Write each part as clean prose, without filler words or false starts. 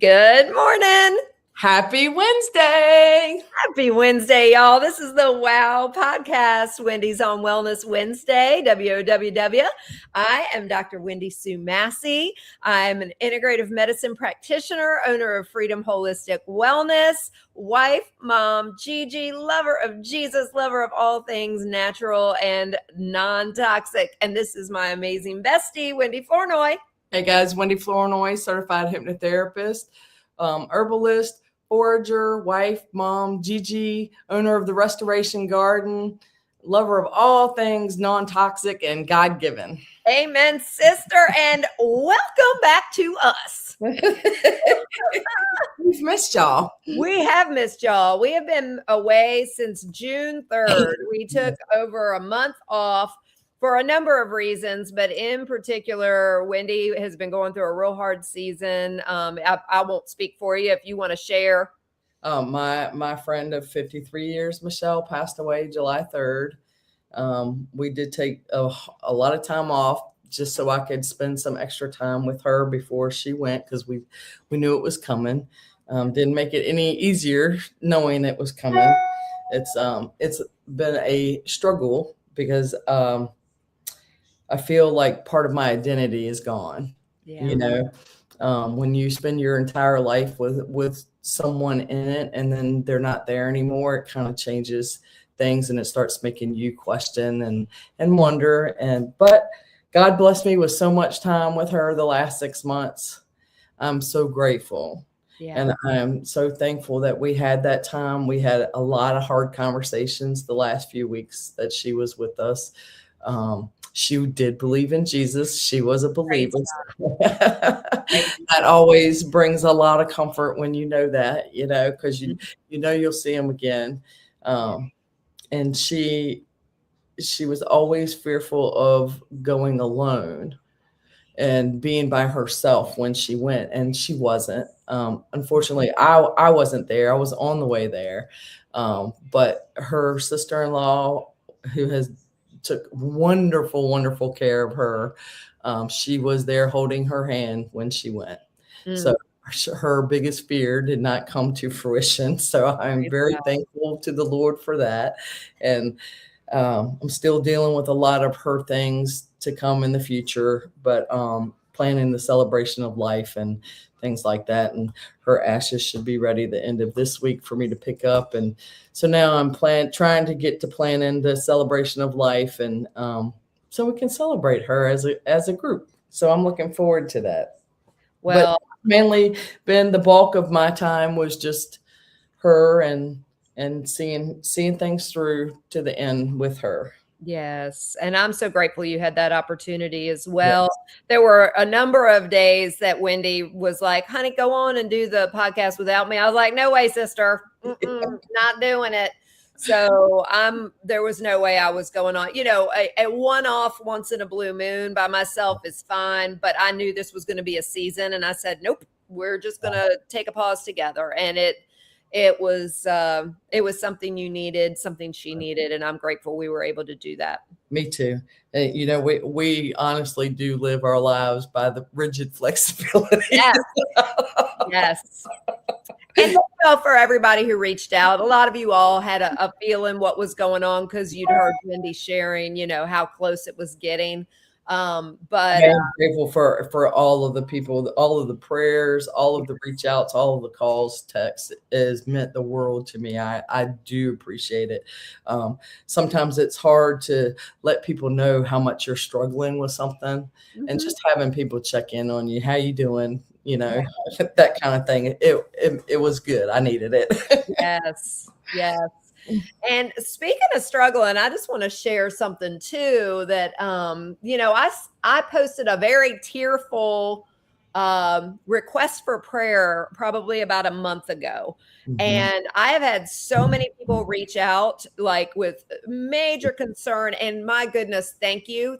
Good morning. Happy Wednesday. Happy Wednesday, y'all. This is the WOWW Podcast, Wendy's on Wellness Wednesday, WOWW. I am Dr. Wendy Sue Massey. I'm an integrative medicine practitioner, owner of Freedom Holistic Wellness, wife, mom, Gigi, lover of Jesus, lover of all things natural and non-toxic. And this is my amazing bestie, Wendy Flournoy. Hey guys, Wendy Flournoy, certified hypnotherapist, herbalist, forager, wife, mom, Gigi, owner of the Restoration Garden, lover of all things non-toxic and God-given. Amen, sister, and welcome back to us. We've missed y'all. We have missed y'all. We have been away since June 3rd. We took over a month off for a number of reasons, but in particular, Wendy has been going through a real hard season. I won't speak for you if you want to share. My friend of 53 years, Michelle, passed away July 3rd. We did take a lot of time off just so I could spend some extra time with her before she went, because we knew it was coming. Didn't make it any easier knowing it was coming. It's been a struggle because I feel like part of my identity is gone. Yeah. You know, when you spend your entire life with someone in it and then they're not there anymore, it kind of changes things and it starts making you question and wonder. But God blessed me with so much time with her the last 6 months. I'm so grateful. Yeah. And I'm so thankful that we had that time. We had a lot of hard conversations the last few weeks that she was with us. She did believe in Jesus. She was a believer. That always brings a lot of comfort when you know that, you know, because you know you'll see him again. And she was always fearful of going alone and being by herself when she went, and she wasn't. Unfortunately, I wasn't there. I was on the way there. But her sister-in-law, who took wonderful care of her, she was there holding her hand when she went. So her biggest fear did not come to fruition. So I'm very thankful to the Lord for that. And I'm still dealing with a lot of her things to come in the future, but planning the celebration of life and things like that. And her ashes should be ready the end of this week for me to pick up. And so now I'm trying to get to planning the celebration of life, and so we can celebrate her as a group. So I'm looking forward to that. Well, but mainly been the bulk of my time was just her and seeing things through to the end with her. Yes. And I'm so grateful you had that opportunity as well. Yes. There were a number of days that Wendy was like, honey, go on and do the podcast without me. I was like, no way, sister. Not doing it. So there was no way I was going on. You know, a one-off once in a blue moon by myself is fine, but I knew this was going to be a season. And I said, nope, we're just going to take a pause together. And it was something you needed, something she needed, and I'm grateful we were able to do that. Me too. You know, we honestly do live our lives by the rigid flexibility. Yes. Yes. And for everybody who reached out, a lot of you all had a feeling what was going on because you'd heard Wendy sharing, you know, how close it was getting. But I'm grateful for all of the people, all of the prayers, all of the reach outs, all of the calls, texts. Has meant the world to me. I do appreciate it. Sometimes it's hard to let people know how much you're struggling with something, and just having people check in on you. How you doing? You know, that kind of thing. It was good. I needed it. Yes. Yes. And speaking of struggling, I just want to share something too that, you know, I posted a very tearful request for prayer probably about a month ago. Mm-hmm. And I have had so many people reach out like with major concern, and my goodness, thank you.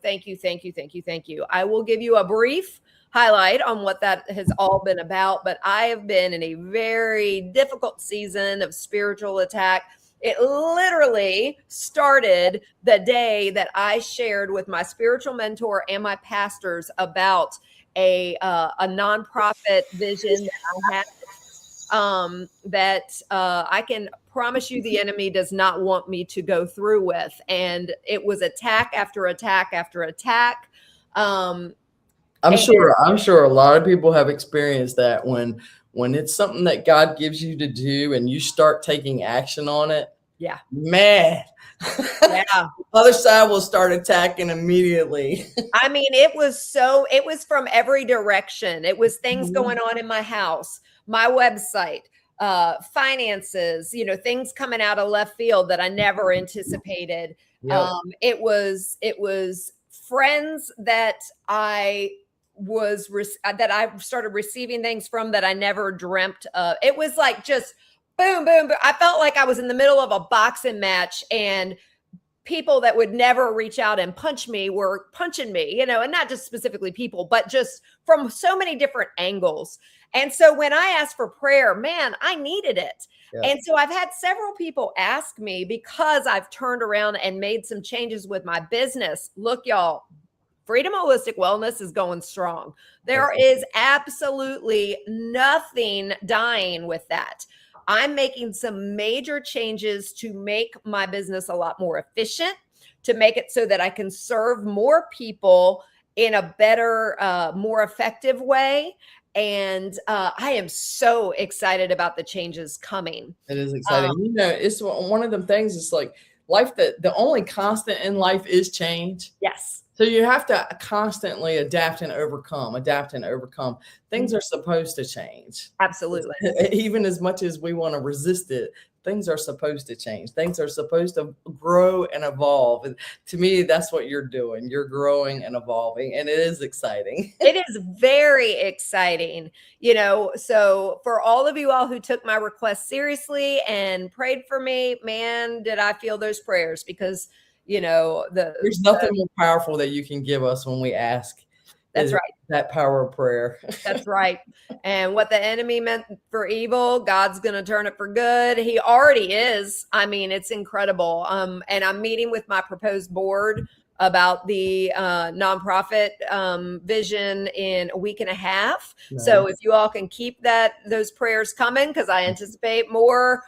I will give you a brief highlight on what that has all been about, but I have been in a very difficult season of spiritual attack. It literally started the day that I shared with my spiritual mentor and my pastors about a nonprofit vision that I have, that I can promise you the enemy does not want me to go through with. And it was attack after attack after attack. I'm sure a lot of people have experienced that when it's something that God gives you to do and you start taking action on it. Yeah. Man. Yeah. Other side will start attacking immediately. I mean, it was from every direction. It was things going on in my house, my website, finances, things coming out of left field that I never anticipated. Yep. It was friends that I started receiving things from that I never dreamt of. It was like just boom, boom, boom. I felt like I was in the middle of a boxing match, and people that would never reach out and punch me were punching me, and not just specifically people, but just from so many different angles. And so when I asked for prayer, man, I needed it. Yeah. And so I've had several people ask me, because I've turned around and made some changes with my business. Look, y'all, Freedom Holistic Wellness is going strong. There is absolutely nothing dying with that. I'm making some major changes to make my business a lot more efficient, to make it so that I can serve more people in a better, more effective way. And I am so excited about the changes coming. It is exciting. It's one of them things. It's like life, that the only constant in life is change. Yes. So you have to constantly adapt and overcome. Things are supposed to change. Absolutely. Even as much as we want to resist it, things are supposed to change. Things are supposed to grow and evolve. And to me, that's what you're doing. You're growing and evolving, and it is exciting. It is very exciting. So for all of you all who took my request seriously and prayed for me, man, did I feel those prayers, because there's nothing more powerful that you can give us when we ask. That's right. That power of prayer. That's right. And what the enemy meant for evil, God's going to turn it for good. He already is. I mean, it's incredible. And I'm meeting with my proposed board about the nonprofit vision in a week and a half. Nice. So if you all can keep those prayers coming, because I anticipate more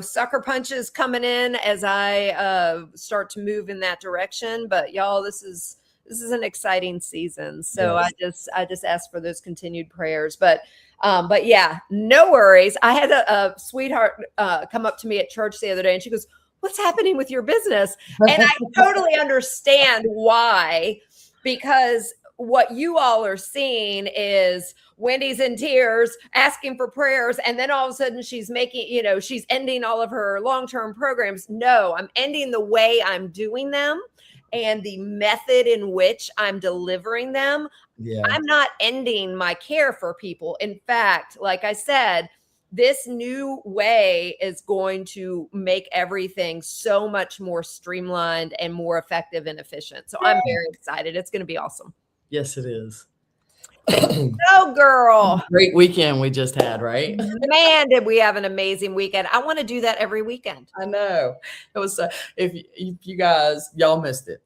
sucker punches coming in as I start to move in that direction. But y'all, this is an exciting season. So yes. I just ask for those continued prayers. But yeah, no worries. I had a sweetheart come up to me at church the other day, and she goes, "What's happening with your business?" And I totally understand why, because what you all are seeing is Wendy's in tears asking for prayers. And then all of a sudden she's she's ending all of her long-term programs. No, I'm ending the way I'm doing them and the method in which I'm delivering them. Yeah. I'm not ending my care for people. In fact, like I said, this new way is going to make everything so much more streamlined and more effective and efficient. So I'm very excited. It's going to be awesome. Yes, it is. Oh, girl. Great weekend we just had, right? Man, did we have an amazing weekend. I want to do that every weekend. I know. It was, if you guys, y'all missed it.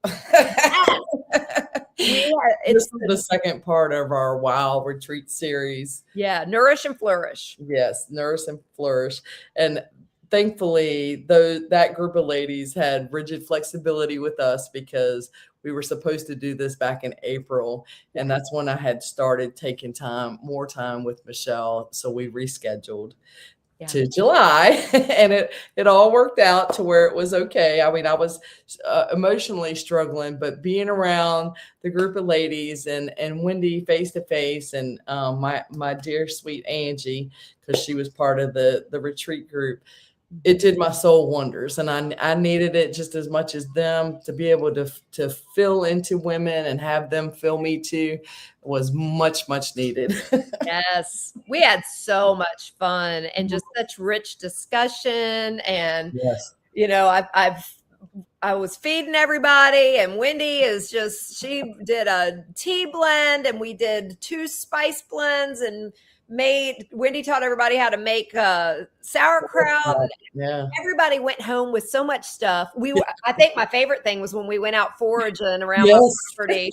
It's the second part of our WOW retreat series. Yeah, Nourish and Flourish. Yes, Nourish and Flourish. And thankfully, that group of ladies had rigid flexibility with us, because we were supposed to do this back in April. And that's when I had started taking more time with Michelle. So we rescheduled to July, and it all worked out to where it was okay. I mean, I was emotionally struggling, but being around the group of ladies and Wendy face to face, and my dear sweet Angie, because she was part of the retreat group, it did my soul wonders. And I needed it just as much as them. To be able to fill into women and have them fill me too was much, much needed. Yes. We had so much fun and just such rich discussion. And, yes. I was feeding everybody, and Wendy she did a tea blend, and we did 2 spice blends, and Wendy taught everybody how to make sauerkraut. Yeah. Everybody went home with so much stuff. I think my favorite thing was when we went out foraging around Yes. my property.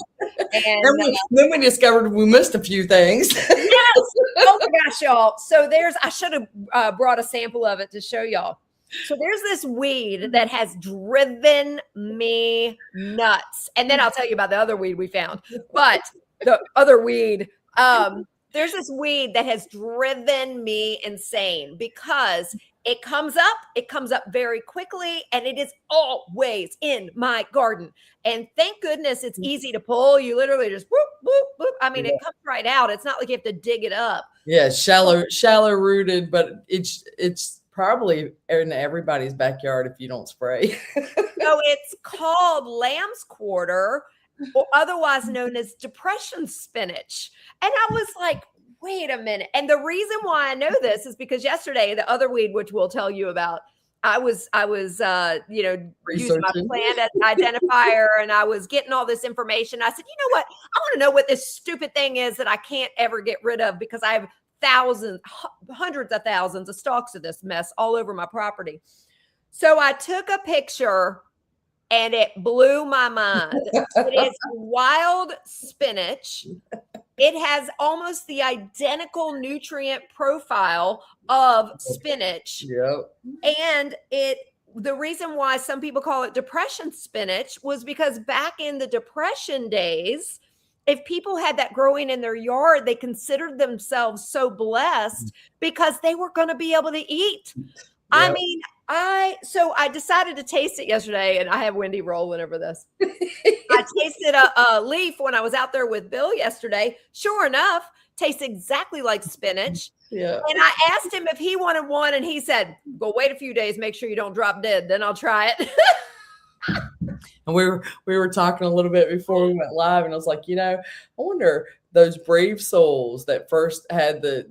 And then we discovered we missed a few things. yes. Oh my gosh, y'all. So I should have brought a sample of it to show y'all. So there's this weed that has driven me nuts. And then I'll tell you about the other weed we found. But the other weed, there's this weed that has driven me insane because it comes up very quickly, and it is always in my garden. And thank goodness it's easy to pull. You literally just whoop, whoop, whoop. I mean, it comes right out. It's not like you have to dig it up. Yeah, shallow rooted, but it's probably in everybody's backyard if you don't spray. So it's called lamb's quarter, or otherwise known as depression spinach. And I was like, wait a minute. And the reason why I know this is because yesterday, the other weed, which we'll tell you about, I was using my plant identifier, and I was getting all this information. I said, you know what? I want to know what this stupid thing is that I can't ever get rid of because I have hundreds of thousands of stalks of this mess all over my property. So I took a picture, and it blew my mind. It is wild spinach. It has almost the identical nutrient profile of spinach. Yep. And the reason why some people call it depression spinach was because back in the Depression days, if people had that growing in their yard, they considered themselves so blessed because they were going to be able to eat. Yep. I mean, so I decided to taste it yesterday, and I have Wendy rolling over this. I tasted a leaf when I was out there with Bill yesterday. Sure enough, tastes exactly like spinach. Yeah. And I asked him if he wanted one, and he said, "Go wait a few days, make sure you don't drop dead, then I'll try it." And we were talking a little bit before we went live, and I was like, I wonder those brave souls that first had the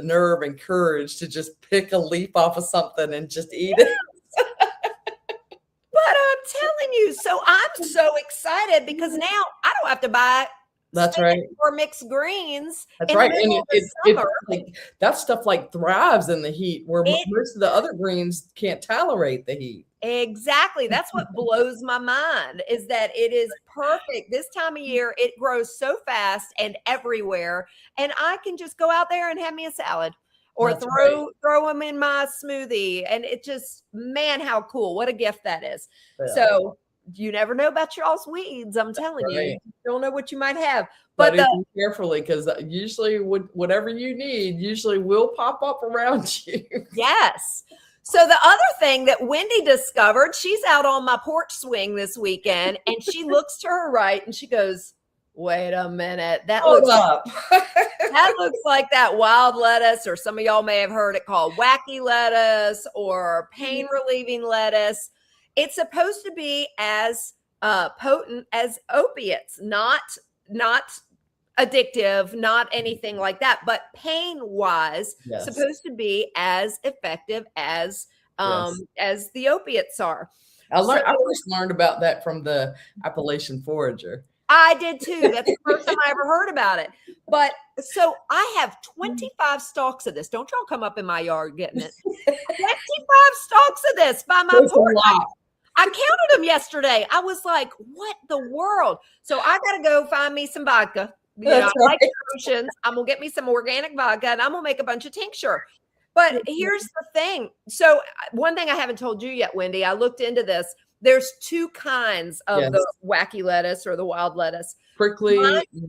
nerve and courage to just pick a leaf off of something and just eat it. But I'm telling you, so I'm so excited because now I don't have to buy That's right. or mixed greens. That's right. And that stuff like thrives in the heat where most of the other greens can't tolerate the heat. Exactly. That's what blows my mind is that it is perfect. This time of year, it grows so fast and everywhere. And I can just go out there and have me a salad or throw them in my smoothie. And it just, man, how cool. What a gift that is. Yeah. So you never know about y'all's weeds. I'm telling you, you don't know what you might have. But be carefully, because usually whatever you need usually will pop up around you. Yes. So the other thing that Wendy discovered, she's out on my porch swing this weekend, and she looks to her right and she goes, wait a minute. That looks like that wild lettuce, or some of y'all may have heard it called wacky lettuce or pain relieving lettuce. It's supposed to be as potent as opiates, not addictive, not anything like that, but pain-wise, supposed to be as effective as the opiates are. I first learned about that from the Appalachian forager. I did too. That's the first time I ever heard about it. But so I have 25 stalks of this. Don't y'all come up in my yard getting it. 25 stalks of this by my porch. I counted them yesterday. I was like, what the world? So I got to go find me some vodka. I like oceans. I'm going to get me some organic vodka, and I'm going to make a bunch of tincture. But here's the thing. So one thing I haven't told you yet, Wendy, I looked into this. There's two kinds of the wacky lettuce or the wild lettuce. Prickly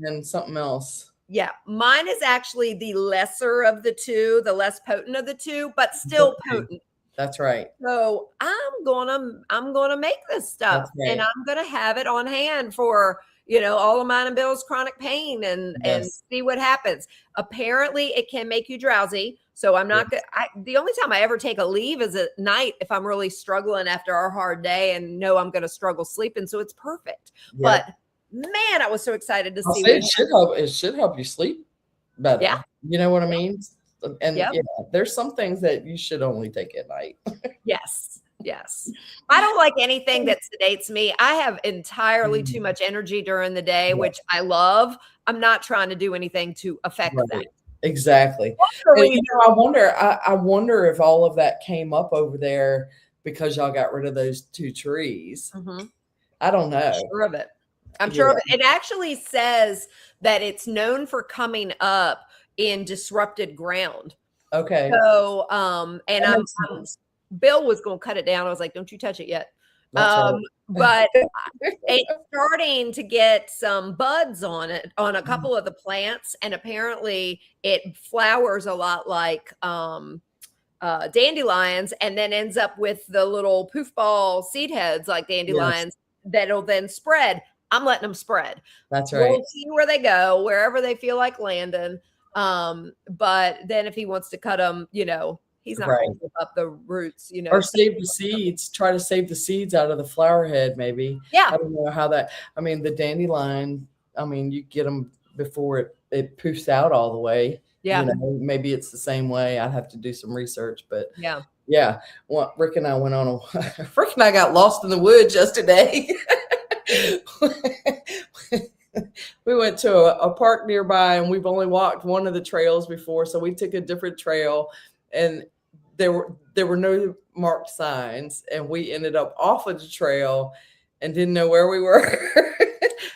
and something else. Yeah. Mine is actually the lesser of the two, the less potent of the two, but still potent. That's right. So I'm gonna make this stuff, and I'm gonna have it on hand for all of mine and Bill's chronic pain, and see what happens. Apparently, it can make you drowsy. So I'm not good. The only time I ever take a leave is at night if I'm really struggling after our hard day and know I'm going to struggle sleeping. So it's perfect. Yeah. But man, I was so excited to see. It should help you sleep better. Yeah. You know what I mean? And there's some things that you should only take at night. Yes. I don't like anything that sedates me. I have entirely too much energy during the day, which I love. I'm not trying to do anything to affect that. Exactly. And, I wonder if all of that came up over there because y'all got rid of those 2 trees. Mm-hmm. I don't know. Sure of it. I'm Yeah. sure of it. It actually says that it's known for coming up in disrupted ground. Okay. So, and That I'm makes sense. Bill was going to cut it down. I was like, don't you touch it yet. That's right. But it's starting to get some buds on it, on a couple of the plants. And apparently it flowers a lot like dandelions, and then ends up with the little poof ball seed heads like dandelions that'll then spread. I'm letting them spread. That's right. We'll see where they go, wherever they feel like landing. But then if he wants to cut them, he's not going to give up the roots, Or save the seeds. Try to save the seeds out of the flower head, maybe. Yeah. I don't know how that. I mean, the dandelion. I mean, you get them before it poofs out all the way. Yeah. Maybe it's the same way. I'd have to do some research, but yeah. Well, Rick and I went on Rick and I got lost in the woods yesterday. We went to a park nearby, and we've only walked one of the trails before, so we took a different trail, and there were no marked signs, and we ended up off of the trail and didn't know where we were.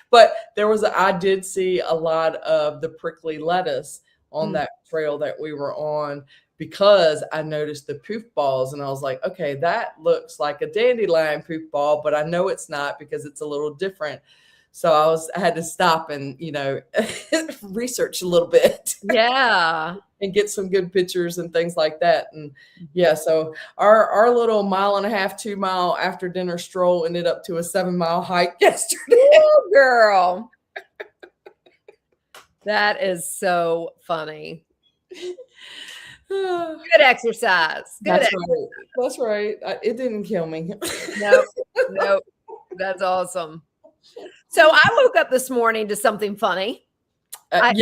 But I did see a lot of the prickly lettuce on that trail that we were on, because I noticed the poof balls, and I was like, okay, that looks like a dandelion poof ball, but I know it's not because it's a little different. So I had to stop and, research a little bit. Yeah. And get some good pictures and things like that. And so our little 1.5 2 mile after dinner stroll ended up to a 7-mile hike yesterday. Ooh, girl. That is so funny. Good exercise. That's right. It didn't kill me. Nope. That's awesome. So I woke up this morning to something funny. I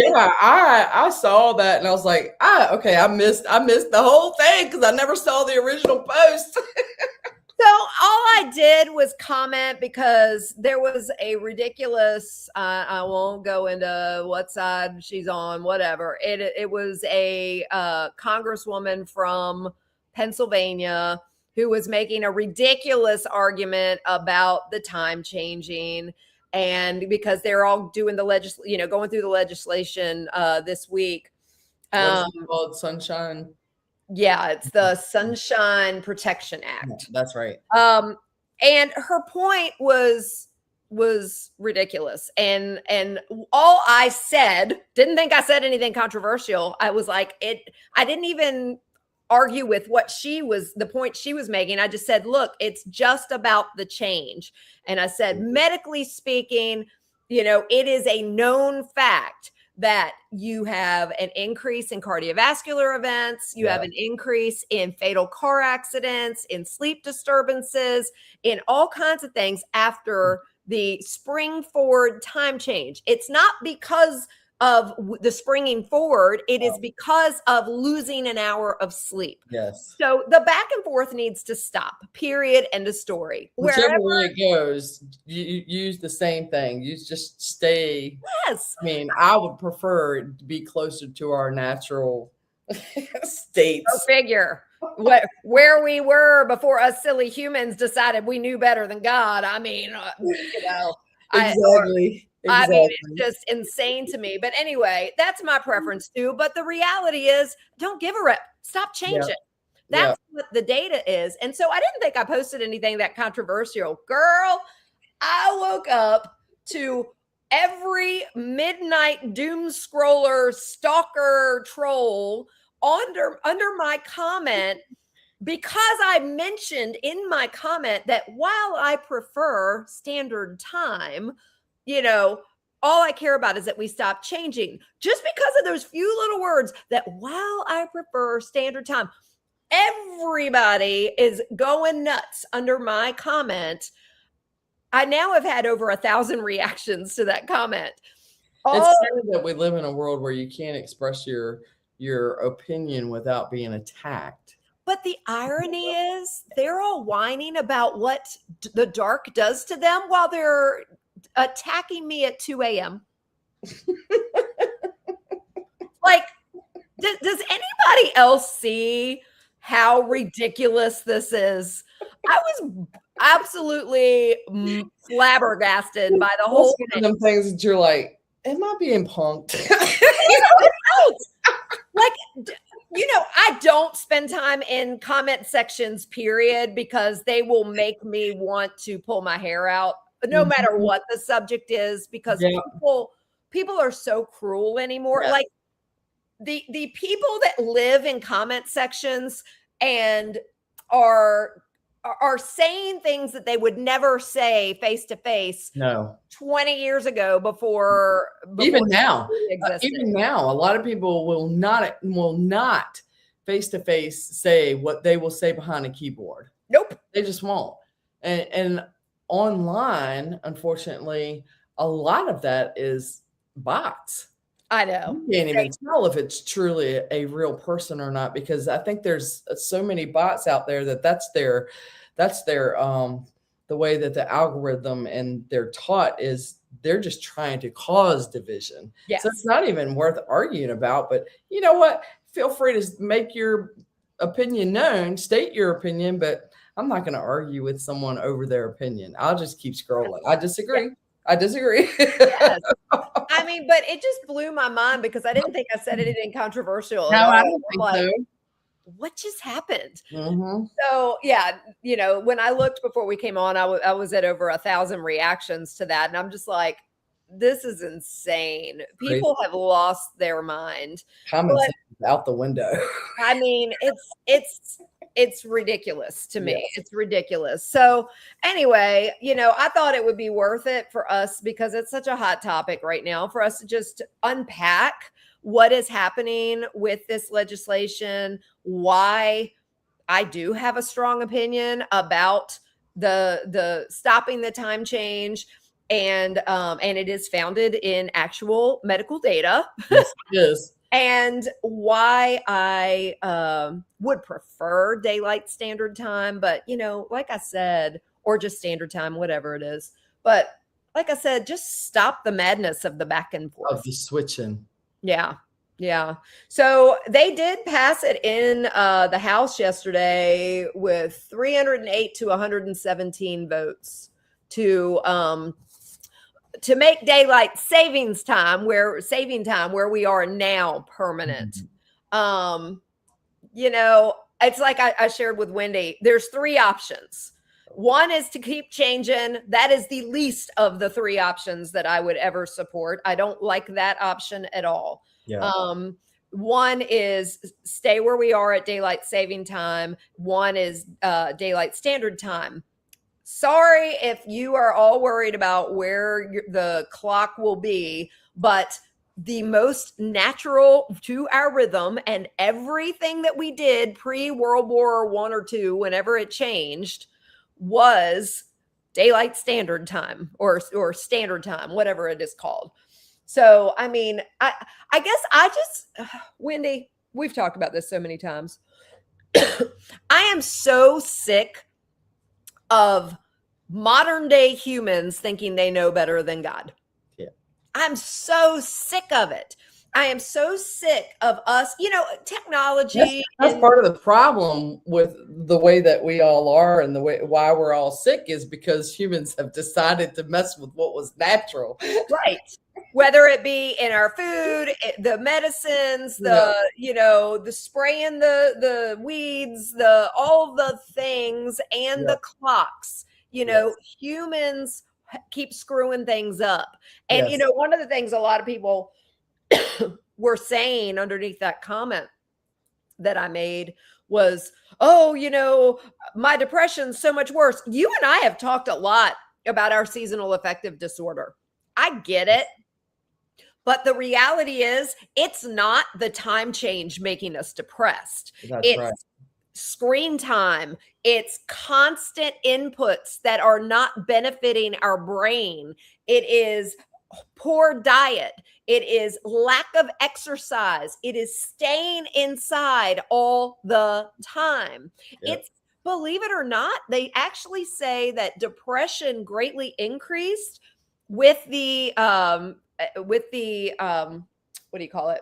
saw that, and I was like, I missed the whole thing because I never saw the original post. So all I did was comment because there was a ridiculous, I won't go into what side she's on, whatever. It was a congresswoman from Pennsylvania who was making a ridiculous argument about the time changing. And because they're all doing the going through the legislation this week. What's it called? Sunshine. Yeah, it's the Sunshine Protection Act. That's right. And her point was ridiculous. And all I said, didn't think I said anything controversial. I was like, I didn't even argue with the point she was making. I just said, look, it's just about the change. And I said, medically speaking, it is a known fact that you have an increase in cardiovascular events, you have an increase in fatal car accidents, in sleep disturbances, in all kinds of things after the spring forward time change. It's not because of the springing forward, it is because of losing an hour of sleep. Yes. So the back and forth needs to stop, period, end of story. Whichever way it goes, you use the same thing. You just stay. Yes. I mean, I would prefer it to be closer to our natural states. Go figure. Where we were before us silly humans decided we knew better than God. I mean, Exactly. I mean, it's just insane to me. But anyway, that's my preference too. But the reality is, don't give a rip. Stop changing. That's what the data is. And so I didn't think I posted anything that controversial. Girl, I woke up to every midnight doom scroller, stalker troll under my comment, because I mentioned in my comment that while I prefer standard time, all I care about is that we stop changing. Just because of those few little words, that while I prefer standard time, everybody is going nuts under my comment. I now have had over 1,000 reactions to that comment. It's sad that we live in a world where you can't express your opinion without being attacked. But the irony is they're all whining about what the dark does to them while they're attacking me at 2 a.m. Like, anybody else see how ridiculous this is? I was absolutely flabbergasted by the whole thing. One of them things that you're like, am I being punked? Like, I don't spend time in comment sections, period, because they will make me want to pull my hair out, no matter what the subject is, because people are so cruel anymore. Yeah. Like the people that live in comment sections and are saying things that they would never say face to face. No. 20 years ago before even now, a lot of people will not face to face say what they will say behind a keyboard. Nope. They just won't. And online, unfortunately, a lot of that is bots. I know. You can't even tell if it's truly a real person or not, because I think there's so many bots out there that's their the way that the algorithm and they're taught is they're just trying to cause division. Yes. So it's not even worth arguing about. But you know what? Feel free to make your opinion known, state your opinion, but I'm not going to argue with someone over their opinion. I'll just keep scrolling. I disagree. Yeah. I disagree. Yes. I mean, but it just blew my mind because I didn't think I said anything controversial. No, I don't think so. What just happened? Mm-hmm. So yeah, when I looked before we came on, I was at over 1,000 reactions to that. And I'm just like, this is insane. People have lost their mind. Common sense is out the window. I mean, it's ridiculous to me. Yeah. It's ridiculous. So anyway, I thought it would be worth it for us, because it's such a hot topic right now, for us to just unpack what is happening with this legislation, why I do have a strong opinion about the stopping the time change, and it is founded in actual medical data. Yes, it is. And why I would prefer daylight standard time, but like I said, or just standard time, whatever it is. But like I said, just stop the madness of the back and forth. Of the switching. Yeah. Yeah. So they did pass it in the House yesterday with 308 to 117 votes to make daylight saving time where we are now permanent. Mm-hmm. It's like I shared with Wendy, there's 3 options. One is to keep changing. That is the least of the 3 options that I would ever support. I don't like that option at all. Yeah. One is stay where we are at daylight saving time. One is daylight standard time. Sorry if you are all worried about where the clock will be, but the most natural to our rhythm and everything that we did pre-World War I or II, whenever it changed, was daylight standard time or standard time, whatever it is called. So, I mean, I guess Wendy, we've talked about this so many times. I am so sick of modern day humans thinking they know better than God. Yeah. I'm so sick of it. I am so sick of us, technology. That's part of the problem with the way that we all are, and the way why we're all sick is because humans have decided to mess with what was natural. Right. Whether it be in our food, the medicines, the spraying the weeds, all the things, and the clocks, humans keep screwing things up. And, one of the things a lot of people were saying underneath that comment that I made was, my depression's so much worse. You and I have talked a lot about our seasonal affective disorder. I get it. But the reality is, it's not the time change making us depressed. It's right. Screen time. It's constant inputs that are not benefiting our brain. It is poor diet. It is lack of exercise. It is staying inside all the time. Yep. It's, believe it or not, they actually say that depression greatly increased with the what do you call it?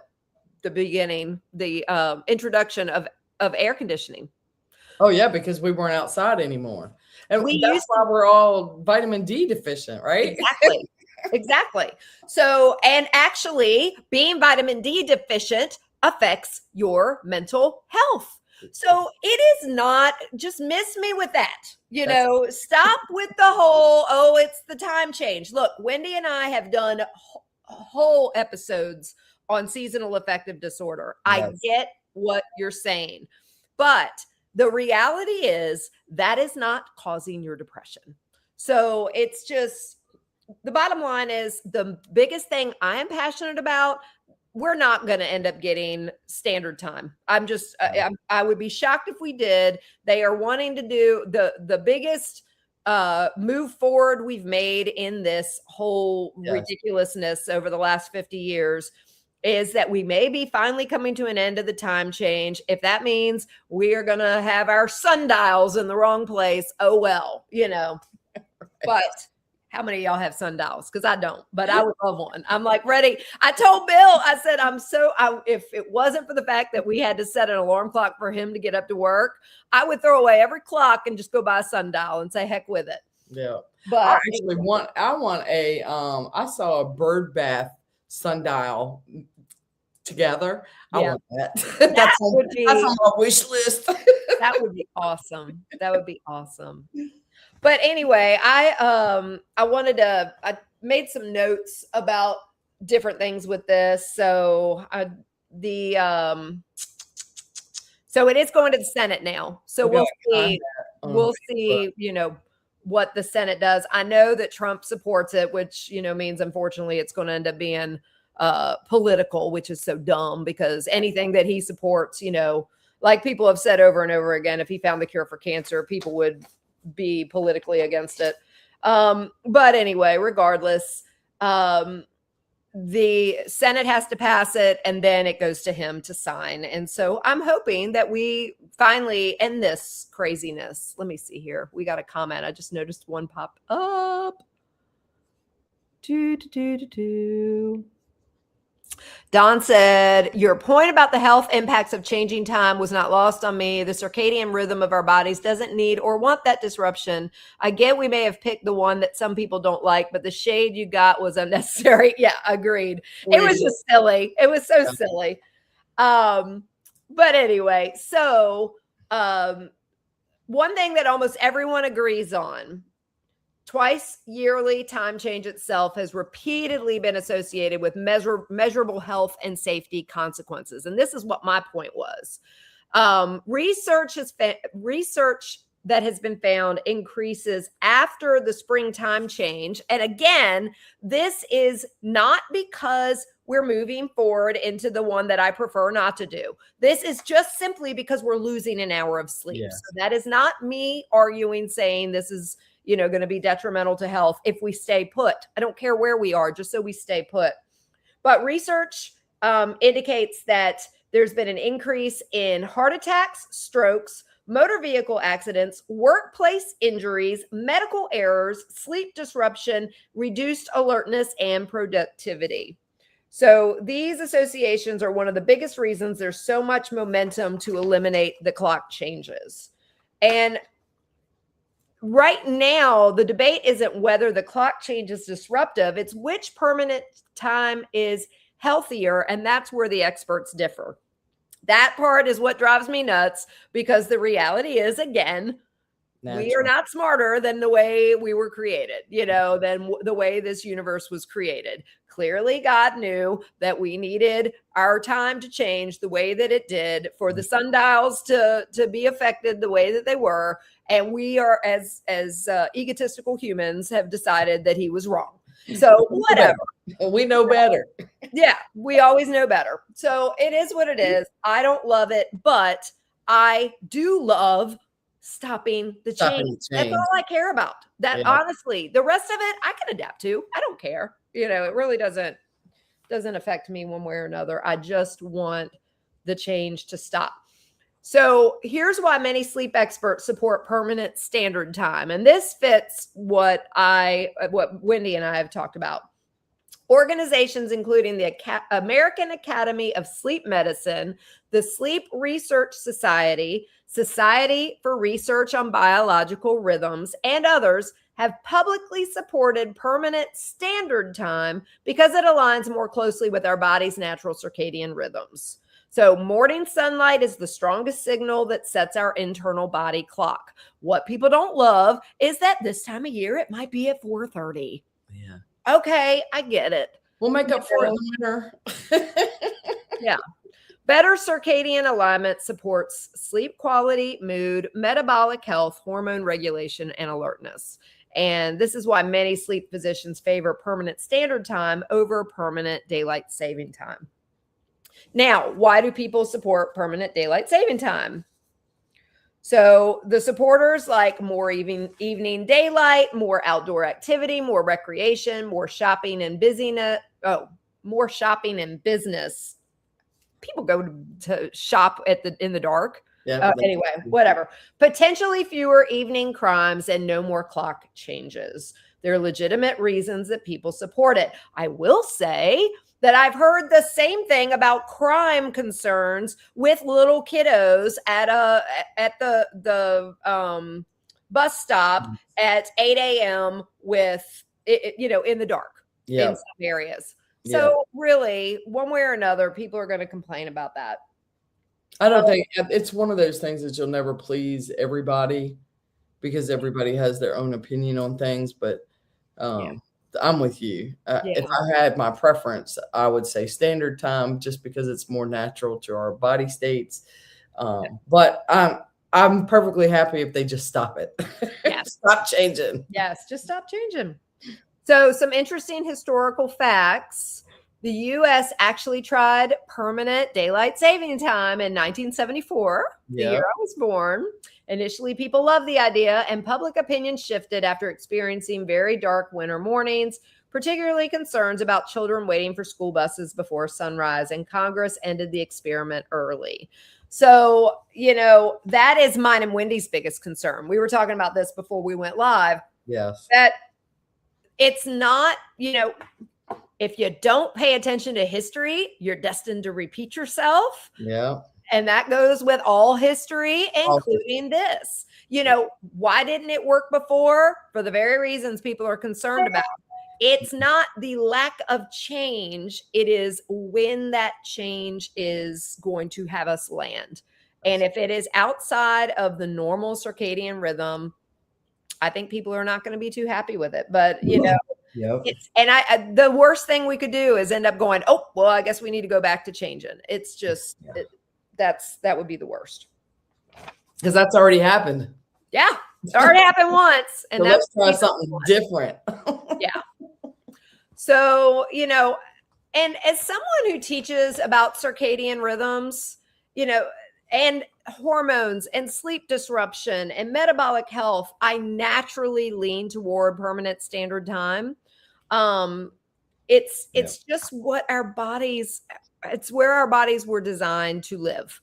the beginning, the introduction of air conditioning. Oh yeah, because we weren't outside anymore. And that's why we're all vitamin D deficient, right? Exactly. Exactly. So, and actually being vitamin D deficient affects your mental health. So it is not, just miss me with that. Stop with the whole, oh, it's the time change. Look, Wendy and I have done whole episodes on seasonal affective disorder. Yes. I get what you're saying, but the reality is that is not causing your depression. So it's just, the bottom line is the biggest thing I am passionate about, we're not going to end up getting standard time. I would be shocked if we did. They are wanting to do the biggest move forward we've made in this whole ridiculousness over the last 50 years is that we may be finally coming to an end of the time change. If that means we are going to have our sundials in the wrong place, oh well, but how many of y'all have sundials? Because I don't, but I would love one. I'm like ready. I told Bill, I said, if it wasn't for the fact that we had to set an alarm clock for him to get up to work, I would throw away every clock and just go buy a sundial and say, heck with it. Yeah. But I actually I saw a bird bath sundial together. I want that. That's on my wish list. That would be awesome. That would be awesome. But anyway, I made some notes about different things with this. So so it is going to the Senate now. So we'll see, what the Senate does. I know that Trump supports it, which, means unfortunately it's going to end up being political, which is so dumb because anything that he supports, like people have said over and over again, if he found the cure for cancer, people would be politically against it. But anyway, regardless, the Senate has to pass it and then it goes to him to sign. And so I'm hoping that we finally end this craziness. Let me see here. We got a comment. I just noticed one pop up. Don said, your point about the health impacts of changing time was not lost on me. The circadian rhythm of our bodies doesn't need or want that disruption. I get we may have picked the one that some people don't like, but the shade you got was unnecessary. Yeah, agreed. It was just silly. It was so silly. But anyway, so one thing that almost everyone agrees on, twice yearly time change itself has repeatedly been associated with measurable health and safety consequences. And this is what my point was. Research that has been found increases after the spring time change. And again, this is not because we're moving forward into the one that I prefer not to do. This is just simply because we're losing an hour of sleep. Yes. So that is not me arguing, saying this is going to be detrimental to health if we stay put. I don't care where we are, just so we stay put. But research indicates that there's been an increase in heart attacks, strokes, motor vehicle accidents, workplace injuries, medical errors, sleep disruption, reduced alertness, and productivity. So these associations are one of the biggest reasons there's so much momentum to eliminate the clock changes. And right now, the debate isn't whether the clock change is disruptive. It's which permanent time is healthier. And that's where the experts differ. That part is what drives me nuts because the reality is, again, we are not smarter than the way we were created, than the way this universe was created. Clearly, God knew that we needed our time to change the way that it did for the sundials to be affected the way that they were. And we are, as egotistical humans, have decided that he was wrong. So whatever. We know better. Yeah, we always know better. So it is what it is. I don't love it, but I do love stopping the change. That's all I care about. Honestly, the rest of it I can adapt to. I don't care. It really doesn't affect me one way or another. I just want the change to stop. So here's why many sleep experts support permanent standard time. And this fits what Wendy and I have talked about. Organizations including the American Academy of Sleep Medicine, the Sleep Research Society, Society for Research on Biological Rhythms, and others have publicly supported permanent standard time because it aligns more closely with our body's natural circadian rhythms. So morning sunlight is the strongest signal that sets our internal body clock. What people don't love is that this time of year, it might be at 4:30. Yeah. Okay, I get it. We'll make up for it in the winter. Yeah. Better circadian alignment supports sleep quality, mood, metabolic health, hormone regulation, and alertness. And this is why many sleep physicians favor permanent standard time over permanent daylight saving time. Now, why do people support permanent daylight saving time? So the supporters like more evening daylight, more outdoor activity, more recreation, more shopping and busyness. Oh, more shopping and business. People go to shop in the dark. Yeah. Anyway, whatever. Potentially fewer evening crimes and no more clock changes. There are legitimate reasons that people support it. I will say that I've heard the same thing about crime concerns with little kiddos at the bus stop at 8 a.m. with in the dark in some areas. So really, one way or another, people are going to complain about that. I don't think it's one of those things that you'll never please everybody because everybody has their own opinion on things. But I'm with you. If I had my preference, I would say standard time just because it's more natural to our body states. But I'm perfectly happy if they just stop it. Yes. Stop changing. Yes, just stop changing. So some interesting historical facts. The U.S. actually tried permanent daylight saving time in 1974, the year I was born. Initially, people loved the idea, and public opinion shifted after experiencing very dark winter mornings, particularly concerns about children waiting for school buses before sunrise, and Congress ended the experiment early. So, that is mine and Wendy's biggest concern. We were talking about this before we went live. Yes. That it's not, if you don't pay attention to history, you're destined to repeat yourself. Yeah. And that goes with all history, including this. Why didn't it work before? For the very reasons people are concerned about. It's not the lack of change. It is when that change is going to have us land. And if it is outside of the normal circadian rhythm, I think people are not going to be too happy with it. But, the worst thing we could do is end up going, oh, well, I guess we need to go back to changing. It's just, that would be the worst. Because that's already happened. Yeah. It's already happened once. And so let's try something different. So, and as someone who teaches about circadian rhythms, and hormones and sleep disruption and metabolic health, I naturally lean toward permanent standard time. It's just what it's where our bodies were designed to live.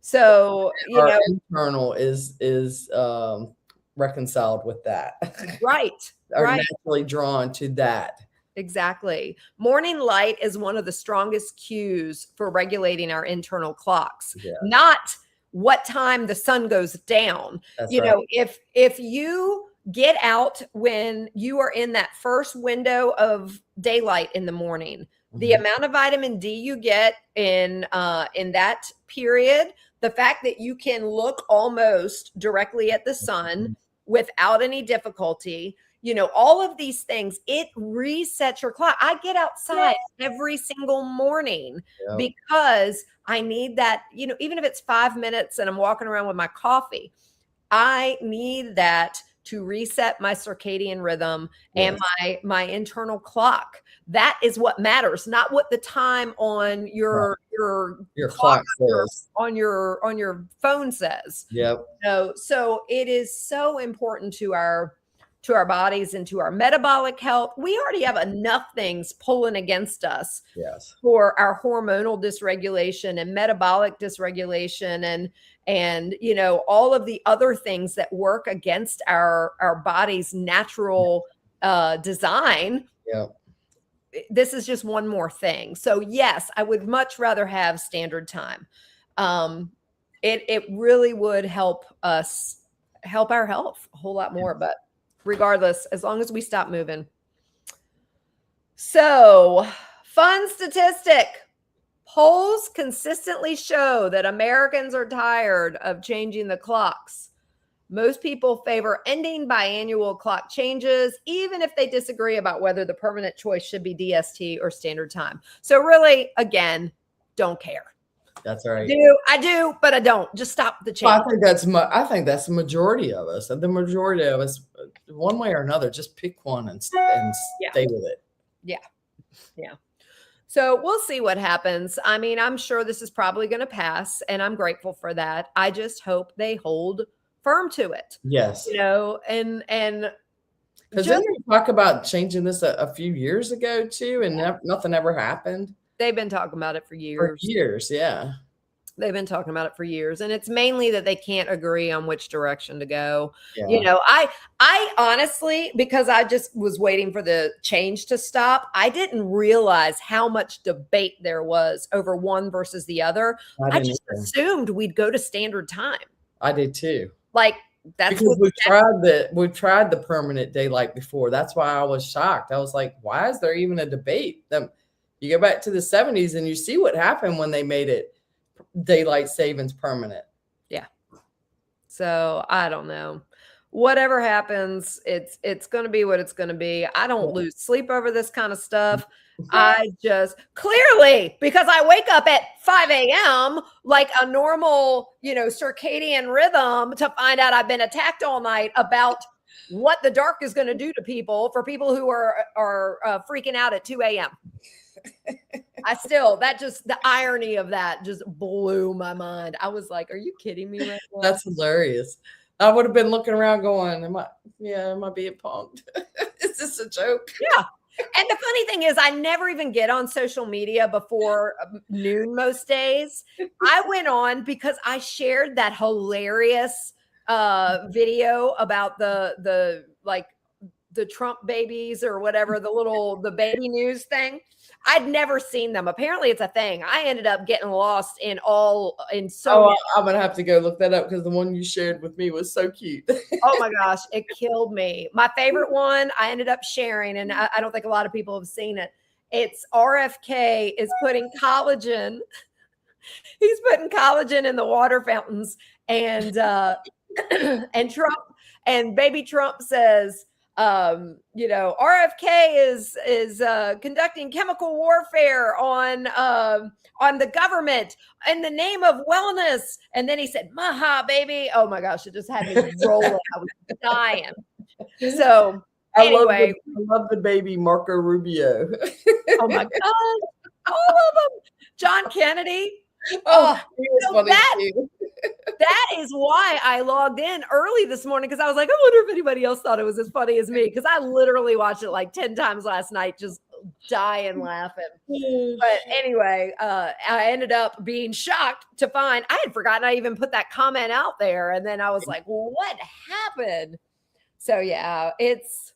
So, our internal is reconciled with that. Right. Are naturally drawn to that. Exactly. Morning light is one of the strongest cues for regulating our internal clocks, not what time the sun goes down. That's right. If you get out when you are in that first window of daylight in the morning, the amount of vitamin D you get in that period, the fact that you can look almost directly at the sun without any difficulty, all of these things, it resets your clock. I get outside every single morning because I need that, even if it's 5 minutes and I'm walking around with my coffee, I need that to reset my circadian rhythm and my internal clock. That is what matters, not what the time on your clock says, on your phone says. Yep. So it is so important to our bodies and to our metabolic health. We already have enough things pulling against us for our hormonal dysregulation and metabolic dysregulation and all of the other things that work against our body's natural design. this is just one more thing. So yes, I would much rather have standard time. It really would help us help our health a whole lot more. But regardless, as long as we stop moving. So, fun statistic. Polls consistently show that Americans are tired of changing the clocks. Most people favor ending biannual clock changes, even if they disagree about whether the permanent choice should be DST or standard time. So really, again, don't care. That's right. I do, but I don't. Just stop the change. Well, I think that's the majority of us. The majority of us, one way or another, just pick one and stay with it. Yeah. So we'll see what happens. I mean, I'm sure this is probably going to pass, and I'm grateful for that. I just hope they hold firm to it. Yes. And because didn't we talk about changing this a few years ago too, and nothing ever happened? They've been talking about it for years. For years, yeah. They've been talking about it for years, and it's mainly that they can't agree on which direction to go. Yeah. I honestly, because I just was waiting for the change to stop, I didn't realize how much debate there was over one versus the other. I just assumed we'd go to standard time. I did too. Like that's because we tried the permanent daylight before. That's why I was shocked. I was like, why is there even a debate? You go back to the 70s and you see what happened when they made it daylight savings permanent. Yeah. So I don't know. Whatever happens, it's going to be what it's going to be. I don't lose sleep over this kind of stuff. I just clearly, because I wake up at 5 a.m. like a normal, circadian rhythm to find out I've been attacked all night about what the dark is going to do to people for people who are freaking out at 2 a.m. The irony of that just blew my mind. I was like, are you kidding me right now? That's hilarious. I would have been looking around going, am I being punked? Is this a joke? Yeah. And the funny thing is, I never even get on social media before noon most days. I went on because I shared that hilarious video about the Trump babies or whatever, the baby news thing. I'd never seen them. Apparently it's a thing. I ended up getting lost in so I'm going to have to go look that up because the one you shared with me was so cute. Oh my gosh, it killed me. My favorite one I ended up sharing, and I don't think a lot of people have seen it. It's RFK is putting collagen. He's putting collagen in the water fountains, and and Trump and baby Trump says, RFK is conducting chemical warfare on the government in the name of wellness. And then he said, "Maha, baby." Oh my gosh, it just had me rolling. I was dying. So anyway, I love the baby Marco Rubio. Oh my God, all of them. John Kennedy. Oh, he was funny too. That is why I logged in early this morning, because I was like, I wonder if anybody else thought it was as funny as me, because I literally watched it like 10 times last night, just dying laughing. But anyway, I ended up being shocked to find I had forgotten I even put that comment out there. And then I was like, well, what happened? So yeah, it's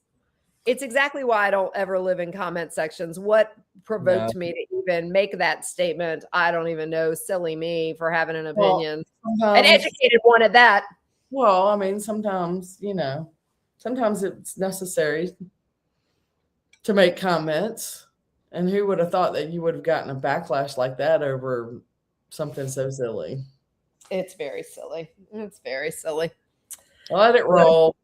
exactly why I don't ever live in comment sections. What provoked me to even make that statement? I don't even know. Silly me for having an opinion. An educated one at that. Well, I mean, sometimes it's necessary to make comments. And who would have thought that you would have gotten a backlash like that over something so silly? It's very silly. It's very silly. Let it roll.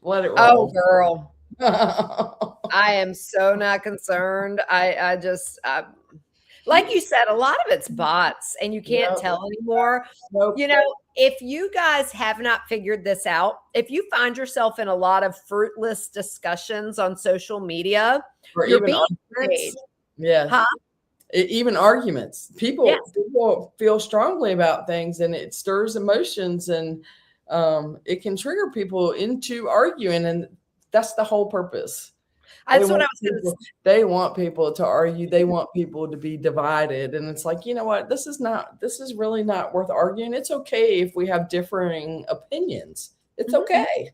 Let it roll. Oh, girl. I am so not concerned. I just like you said, a lot of it's bots and you can't tell anymore. Nope. If you guys have not figured this out, if you find yourself in a lot of fruitless discussions on social media, or you're even being arguments. paid. Yeah. Huh? Even arguments. People feel strongly about things and it stirs emotions and it can trigger people into arguing, and that's the whole purpose. That's what I was going to say. They want people to argue. They want people to be divided. And it's like, you know what? This is really not worth arguing. It's okay if we have differing opinions. It's okay.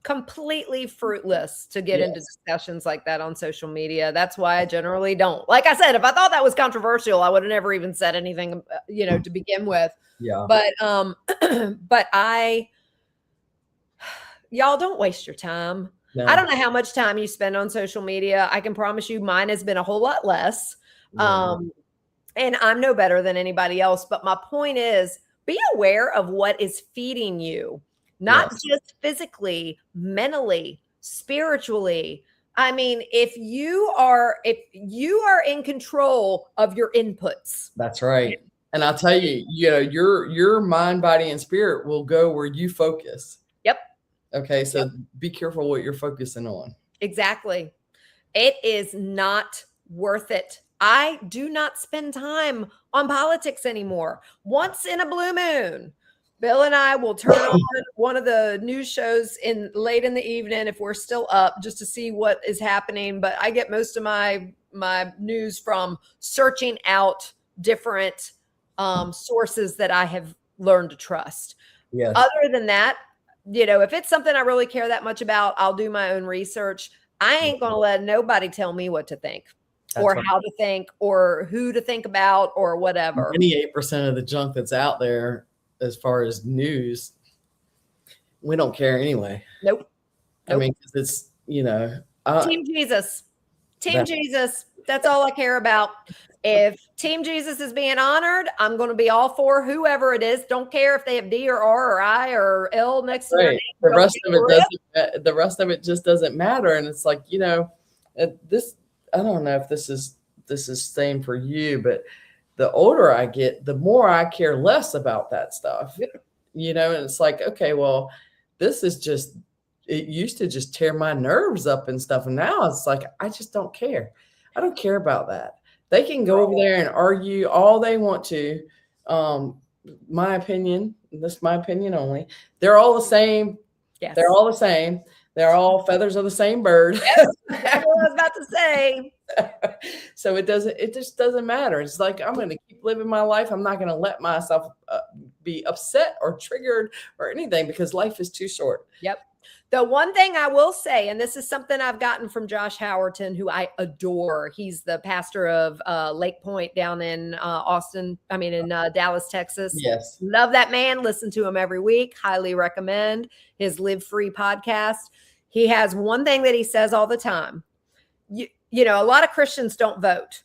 completely fruitless to get into discussions like that on social media. That's why I generally don't. Like I said, if I thought that was controversial, I would have never even said anything, to begin with. Yeah. But y'all don't waste your time. No. I don't know how much time you spend on social media. I can promise you mine has been a whole lot less. Yeah. And I'm no better than anybody else. But my point is, be aware of what is feeding you, not just physically, mentally, spiritually. I mean, if you are in control of your inputs. That's right. And I'll tell you, your mind, body, and spirit will go where you focus. Yep. Okay. So be careful what you're focusing on. Exactly. It is not worth it. I do not spend time on politics anymore. Once in a blue moon, Bill and I will turn on one of the news shows late in the evening if we're still up, just to see what is happening. But I get most of my news from searching out different sources that I have learned to trust. Yes. Other than that, if it's something I really care that much about, I'll do my own research. I ain't going to let nobody tell me what to think. That's or right. How to think or who to think about or whatever. 98% of the junk that's out there as far as news, we don't care anyway. Nope. I mean, it's, Team Jesus. Team Jesus. That's all I care about. If Team Jesus is being honored, I'm going to be all for whoever it is. Don't care if they have D or R or I or L next to their name. The rest of it just doesn't matter. And it's like, this, I don't know if this is same for you, but the older I get, the more I care less about that stuff. And it's like, okay, well, this is just, it used to just tear my nerves up and stuff. And now it's like, I just don't care. I don't care about that. They can go over there and argue all they want to. My opinion, this is my opinion only. They're all the same. Yes. They're all the same. They're all feathers of the same bird. Yes, that's what I was about to say. So it just doesn't matter. It's like, I'm going to keep living my life. I'm not going to let myself be upset or triggered or anything because life is too short. Yep. The one thing I will say, and this is something I've gotten from Josh Howerton, who I adore. He's the pastor of Lake Point down in Dallas, Texas. Yes. Love that man. Listen to him every week. Highly recommend his Live Free podcast. He has one thing that he says all the time. A lot of Christians don't vote.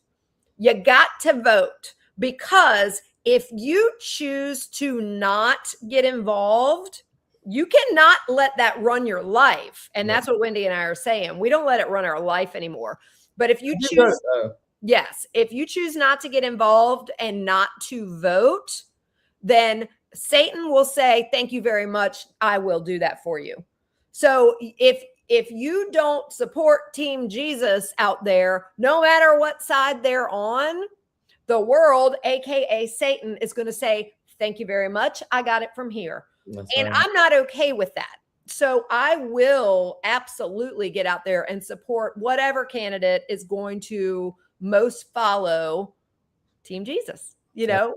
You got to vote because if you choose to not get involved, you cannot let that run your life. And that's what Wendy and I are saying. We don't let it run our life anymore. But if you choose, if you choose not to get involved and not to vote, then Satan will say, thank you very much. I will do that for you. So if you don't support Team Jesus out there, no matter what side they're on, the world, AKA Satan, is going to say, thank you very much. I got it from here. And I'm not okay with that. So I will absolutely get out there and support whatever candidate is going to most follow Team Jesus.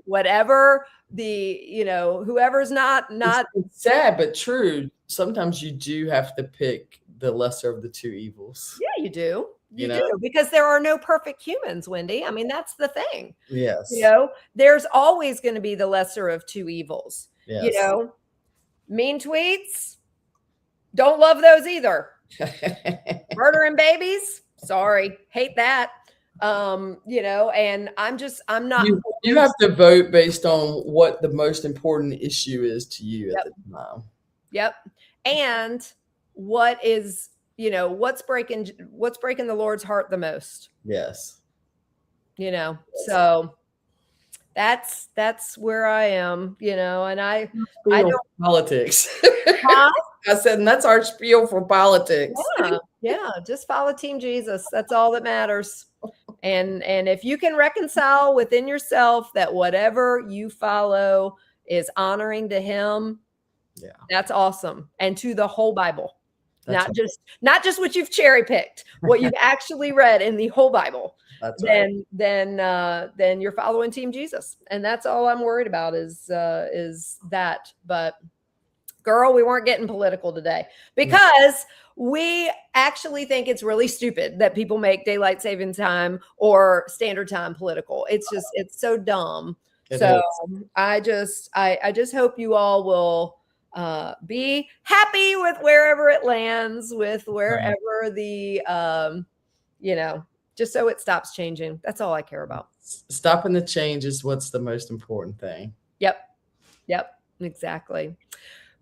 Whatever whoever's not. It's sad, but true. Sometimes you do have to pick the lesser of the two evils. Yeah, you do. You do, because there are no perfect humans, Wendy. I mean, that's the thing. Yes. There's always going to be the lesser of two evils. Yes. Mean tweets, don't love those either. Murdering babies, sorry, hate that. And I'm not. You have to vote based on what the most important issue is to you at the time. Yep. And what is, what's breaking the Lord's heart the most? Yes. So that's where I am, and I don't politics. Huh? I said, and that's our spiel for politics. Yeah. Just follow Team Jesus. That's all that matters. And if you can reconcile within yourself that whatever you follow is honoring to him, that's awesome. And to the whole Bible, not just what you've cherry picked, what you've actually read in the whole Bible. That's right. Then you're following Team Jesus, and that's all I'm worried about is that. But girl, we weren't getting political today because we actually think it's really stupid that people make daylight saving time or standard time political. It's so dumb. I just hope you all will be happy with wherever it lands, with wherever the just so it stops changing. That's all I care about. Stopping the change is what's the most important thing. Yep, exactly.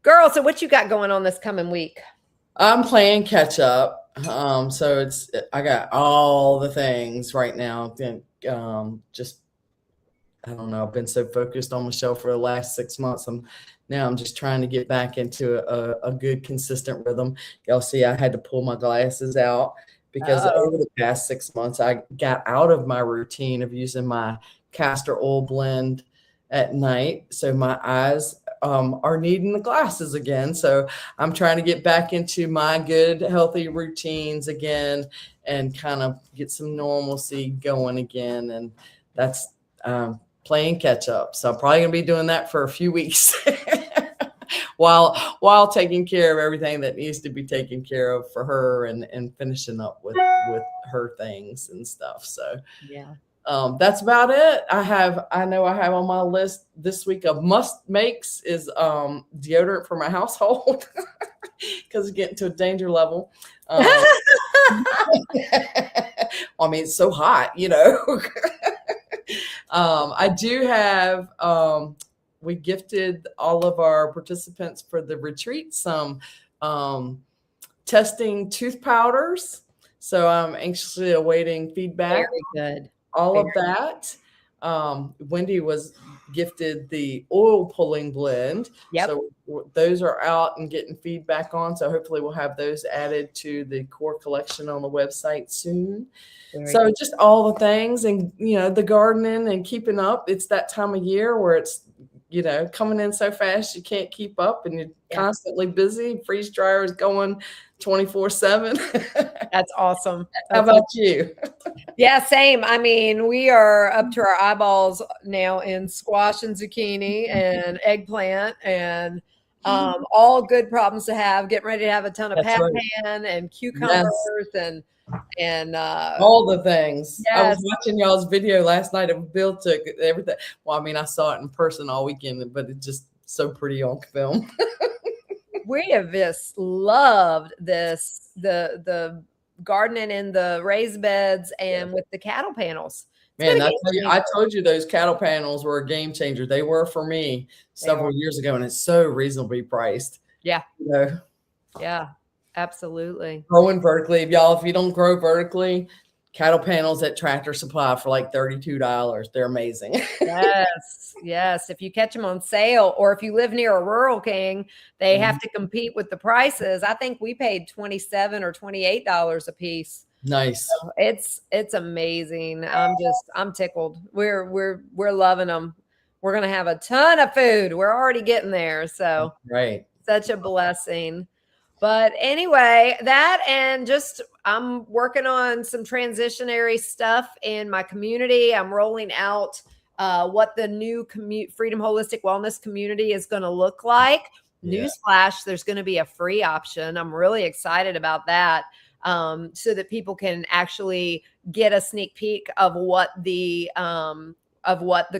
Girl, so what you got going on this coming week? I'm playing catch up. So I got all the things right now. Just, I don't know. I've been so focused on Michelle for the last 6 months. I'm just trying to get back into a good, consistent rhythm. Y'all see, I had to pull my glasses out because over the past 6 months, I got out of my routine of using my castor oil blend at night. So my eyes are needing the glasses again. So I'm trying to get back into my good, healthy routines again and kind of get some normalcy going again. And that's playing catch up. So I'm probably going to be doing that for a few weeks while taking care of everything that needs to be taken care of for her and finishing up with her things and stuff. So yeah. That's about it. I know I have on my list this week of must makes is deodorant for my household because it's getting to a danger level. I mean, it's so hot, I do have we gifted all of our participants for the retreat some testing tooth powders. So I'm anxiously awaiting feedback. Very good. All of that. Wendy was gifted the oil pulling blend. Yep. So those are out and getting feedback on. So hopefully we'll have those added to the core collection on the website soon. Very good. Just all the things and, the gardening and keeping up. It's that time of year where it's, coming in so fast, you can't keep up and you're constantly busy. Freeze dryer is going 24/7. That's awesome. How about you? Yeah, same. I mean, we are up to our eyeballs now in squash and zucchini and eggplant and all good problems to have. Getting ready to have a ton of pan and cucumbers and all the things. Yes. I was watching y'all's video last night of Bill took everything. Well, I mean, I saw it in person all weekend, but it's just so pretty on film. We have just loved this, the gardening in the raised beds and with the cattle panels. Man, I told you those cattle panels were a game changer. They were for me several years ago, and it's so reasonably priced. Yeah. Yeah, absolutely. Growing vertically. If you don't grow vertically, cattle panels at Tractor Supply for like $32. They're amazing. Yes. If you catch them on sale, or if you live near a Rural King, they have to compete with the prices. I think we paid $27 or $28 a piece. Nice. So it's amazing. I'm tickled. We're loving them. We're going to have a ton of food. We're already getting there. So right. Such a blessing. But anyway, that and just I'm working on some transitionary stuff in my community. I'm rolling out what the new Freedom Holistic Wellness community is going to look like. Newsflash, there's going to be a free option. I'm really excited about that. So that people can actually get a sneak peek of what the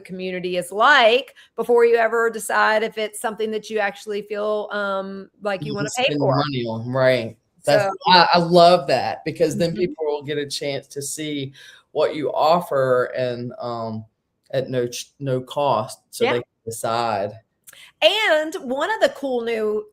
community is like before you ever decide if it's something that you actually feel like you want to pay for. Money on, right. I love that because then people will get a chance to see what you offer and at no cost, so they can decide. And one of the cool new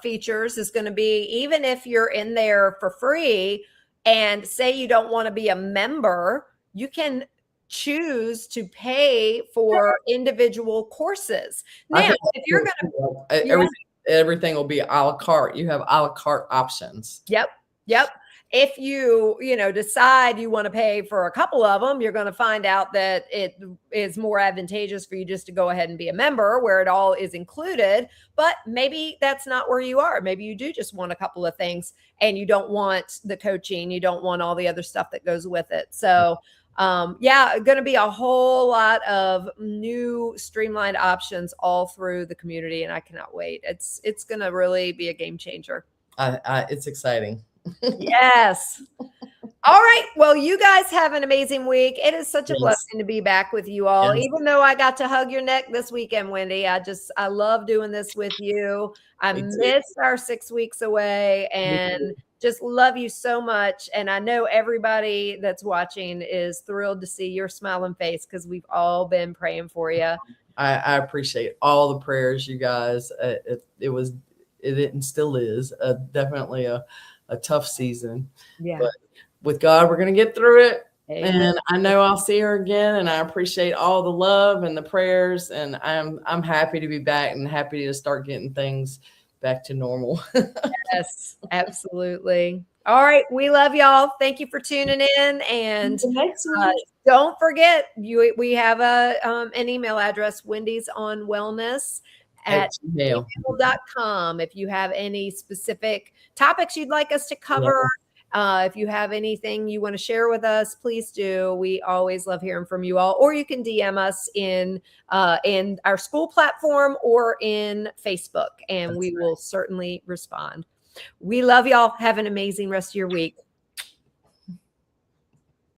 features is going to be, even if you're in there for free and say you don't want to be a member, you can choose to pay for individual courses. Now, if you're going to, everything will be a la carte. You have a la carte options. Yep. If you decide you want to pay for a couple of them, you're going to find out that it is more advantageous for you just to go ahead and be a member where it all is included. But maybe that's not where you are. Maybe you do just want a couple of things and you don't want the coaching. You don't want all the other stuff that goes with it. So going to be a whole lot of new streamlined options all through the community, and I cannot wait. It's going to really be a game changer. It's exciting. Yes. All right. Well, you guys have an amazing week. It is such a blessing to be back with you all. Yes. Even though I got to hug your neck this weekend, Wendy, I love doing this with you. I miss our 6 weeks away and just love you so much. And I know everybody that's watching is thrilled to see your smiling face because we've all been praying for you. I appreciate all the prayers, you guys. It and still is definitely a tough season. Yeah. But with God, we're going to get through it. Amen. And I know I'll see her again. And I appreciate all the love and the prayers. And I'm happy to be back and happy to start getting things back to normal. Yes, absolutely. All right. We love y'all. Thank you for tuning in. And don't forget, we have an email address, Wendy's on Wellness at gmail.com. If you have any specific topics you'd like us to cover, if you have anything you want to share with us, please do. We always love hearing from you all. Or you can DM us in our school platform or in Facebook, and we will certainly respond. We love y'all. Have an amazing rest of your week.